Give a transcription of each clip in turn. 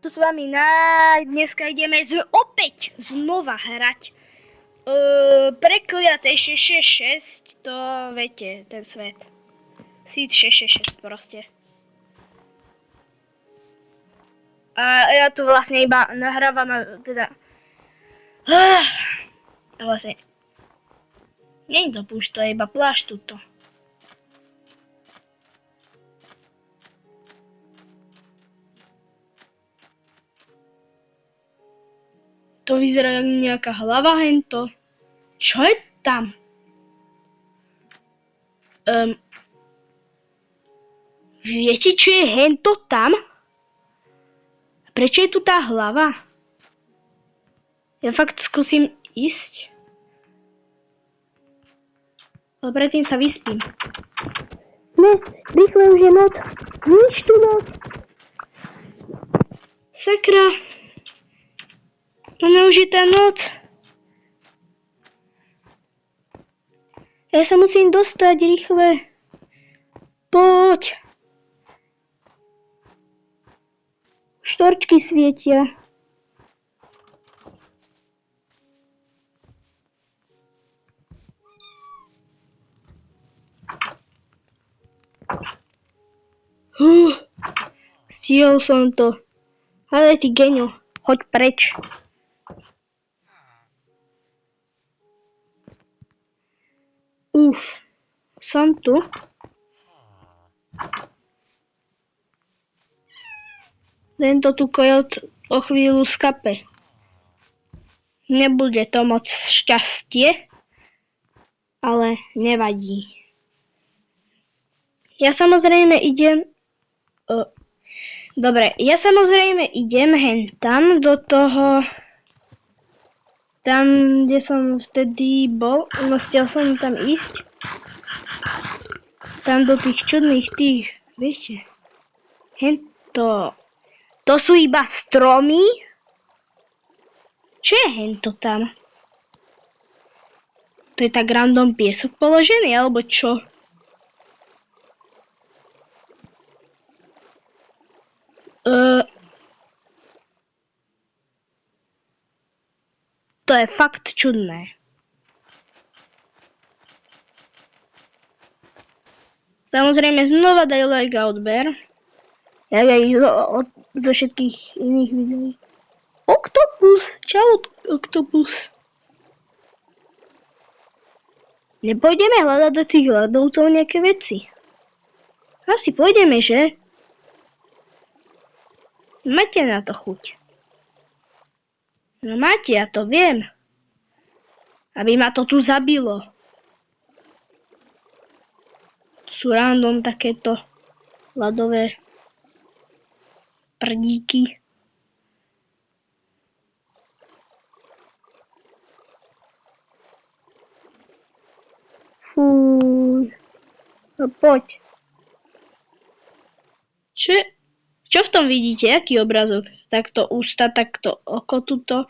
Tu s vami dneska ideme opäť znova hrať Prekliaté 666, to viete, ten svet. Seed 666 proste. A ja tu vlastne iba nahrávam, teda... vlastne... Nie je to púšť, to je iba plášť tuto. To vyzerá jak nejaká hlava hento. Čo je tam? Viete, čo je hento tam? Prečo je tu tá hlava? Ja fakt skúsim ísť. Ale predtým sa vyspím. Ne, rýchle už je noc. Nič tu noc. Sakra. Ono už je tá noc. Ja sa musím dostať rýchle. Poď. Štorčky svietia. Stihol som to. Ale ty genio, choď preč. Som tu. Tento tu kojot o chvíľu skape. Nebude to moc šťastie, ale nevadí. Ja samozrejme idem... Dobre, ja samozrejme idem hentam do toho... Tam, kde som vtedy bol, no chcel som tam ísť. Tam do tých čudných tých, viete, hento. To sú iba stromy? Čo je hento tam? To je tak random piesok položený, alebo čo? To je fakt čudné. Samozrejme znova daj like a odber. Jak aj zo všetkých iných videí. Oktopus! Čau, oktopus. Nepôjdeme hľadať do tých ľadovcov nejaké veci? Asi pôjdeme, že? Máte na to chuť. No máte, ja to viem. Aby ma to tu zabilo. Sú random takéto ľadové prdíky. Fúj. No poď. Čo v tom vidíte? Aký obrazok? Takto ústa, takto oko tuto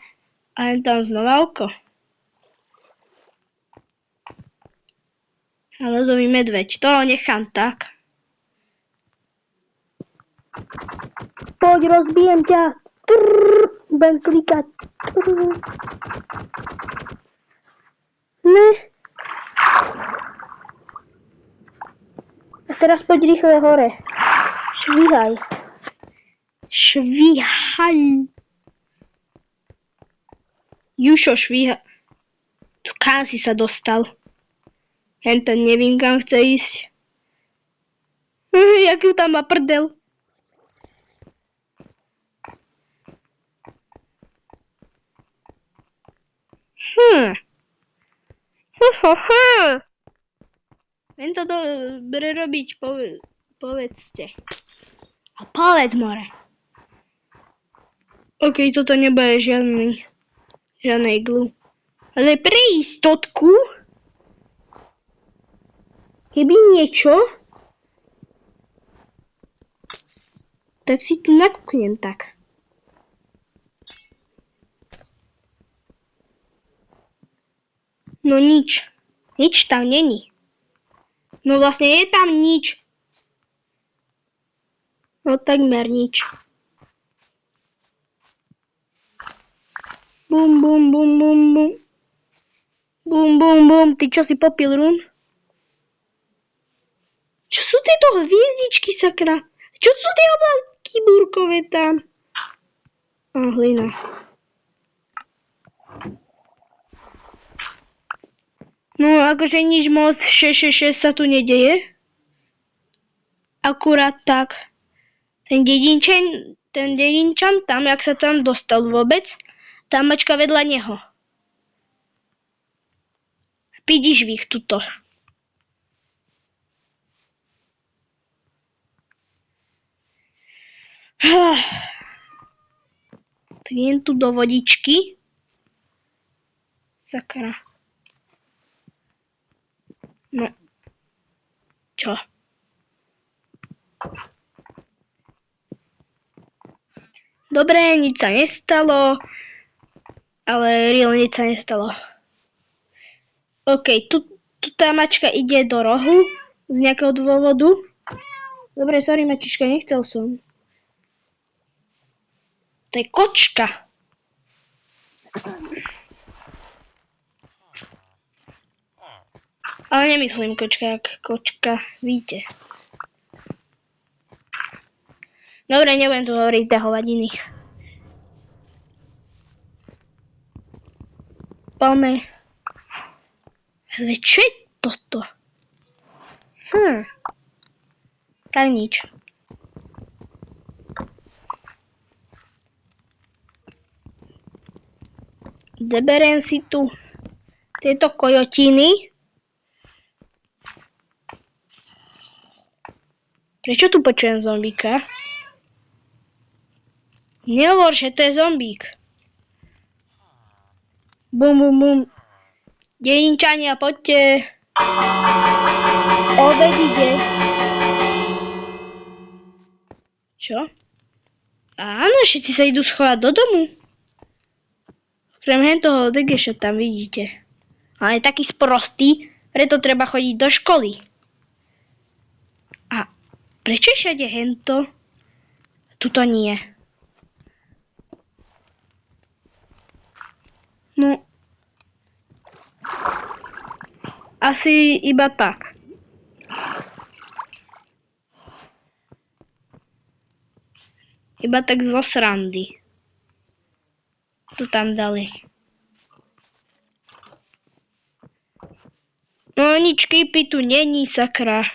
a tam znova oko. A ľadový medveď, to nechám tak. Poď, rozbijem ťa. Budem klikať. Ne. A teraz poď rýchle hore. Švíhaj. Švíhaj. Jušo, švíhaj. Tu kam si sa dostal? Henten nevím, kam chce ísť. Jak ju tam má prdel. Hento to bere robiť, povedzte. A povedz, more. OK, toto nebude žiadne iglu. Ale pre istotku, keby niečo, tak si tu nakúknem tak. No nič. Nič tam není. No vlastne je tam nič. No takmer nič. Bum, bum, bum, bum, bum. Bum, bum, bum. Ty čo si popil rum? Čo sú tieto hviezdičky, sakra? Čo sú tie oblaky búrkové tam? Hlina. No, akože nič moc 666 sa tu nedeje. Akurát tak. Ten dedinčan tam, jak sa tam dostal vôbec, tá mačka vedľa neho. Vidíš ich tuto. Tak idem tu do vodičky. Sakra. No. Čo? Dobre, nič sa nestalo. Ale reálne nič sa nestalo. OK, tu tá mačka ide do rohu z nejakého dôvodu. Dobre, sorry mačička, nechcel som. To je kočka. Ale nemyslím kočka, jak kočka, víte. Dobre, nebudem tu hovoriť tie hovadiny. Poďme. Ale čo je toto? Tak nič. Zeberiem si tu tieto kojotiny. Prečo tu počujem zombíka? Nehovor, že to je zombík. Bum, bum, bum. Dedinčania, poďte. Obed ide. Čo? Áno, všetci sa idú schovať do domu. Okrem toho degeša tam vidíte. Ale je taký sprostý, preto treba chodiť do školy. A prečo je všade hento? Tuto nie. No. Asi iba tak. Iba tak zo srandy. Tu tam dali. No nič creepy tu není, sakra.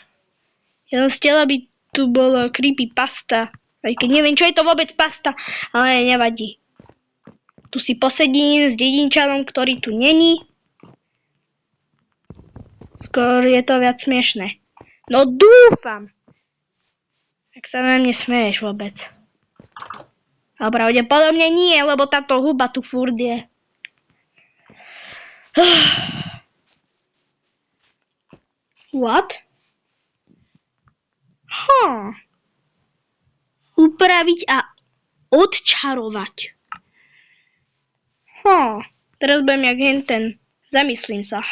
Ja som chcela, aby tu bola creepy pasta. Aj keď neviem, čo je to vôbec pasta, ale nevadí. Tu si posedím s dedinčanom, ktorý tu není. Skôr je to viac smiešné. No dúfam. Tak sa na mne smeješ vôbec. Ale pravdepodobne nie, lebo táto huba tu furt je. What? Upraviť a odčarovať. Teraz budem jak henten. Zamyslím sa.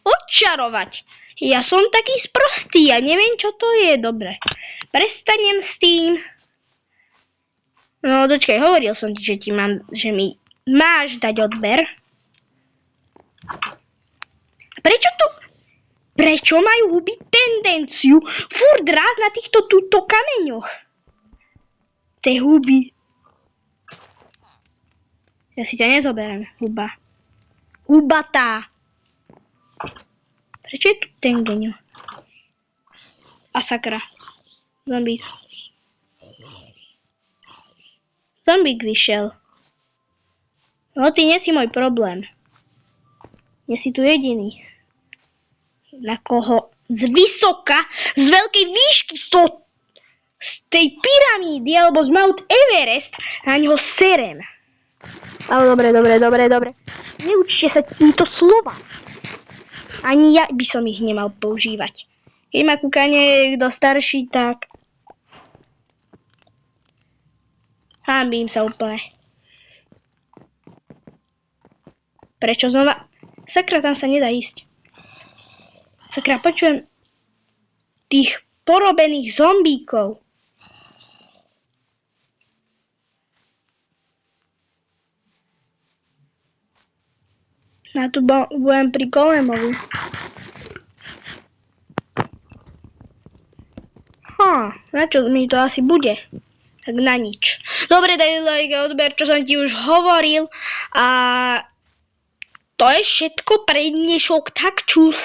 Odčarovať. Ja som taký sprostý, ja neviem, čo to je. Dobre. Prestanem s tým. No, dočkaj, hovoril som ti, že mi máš dať odber. Prečo majú huby tendenciu furt raz na týchto túto kameňoch? Tie huby. Ja si ťa nezoberiem, huba. Hubatá. Prečo je tu ten geňo? A sakra. Zombík. Zombík vyšiel. No ty nie si môj problém. Nie si tu jediný. Na koho z vysoka, z veľkej výšky z tej pyramídy alebo z Mount Everest na ňoho serem. Ale dobre. Neučte sa týmto slova. Ani ja by som ich nemal používať. Keď ma kúka niekto starší, tak hanbím sa úplne. Prečo znova? Sakra, tam sa nedá ísť. Sakra, počujem tých porobených zombíkov. Ja tu budem pri Golemovi. Na čo mi to asi bude? Tak na nič. Dobre, daj like a odber, čo som ti už hovoril. A to je všetko pre dnešok. Tak čus.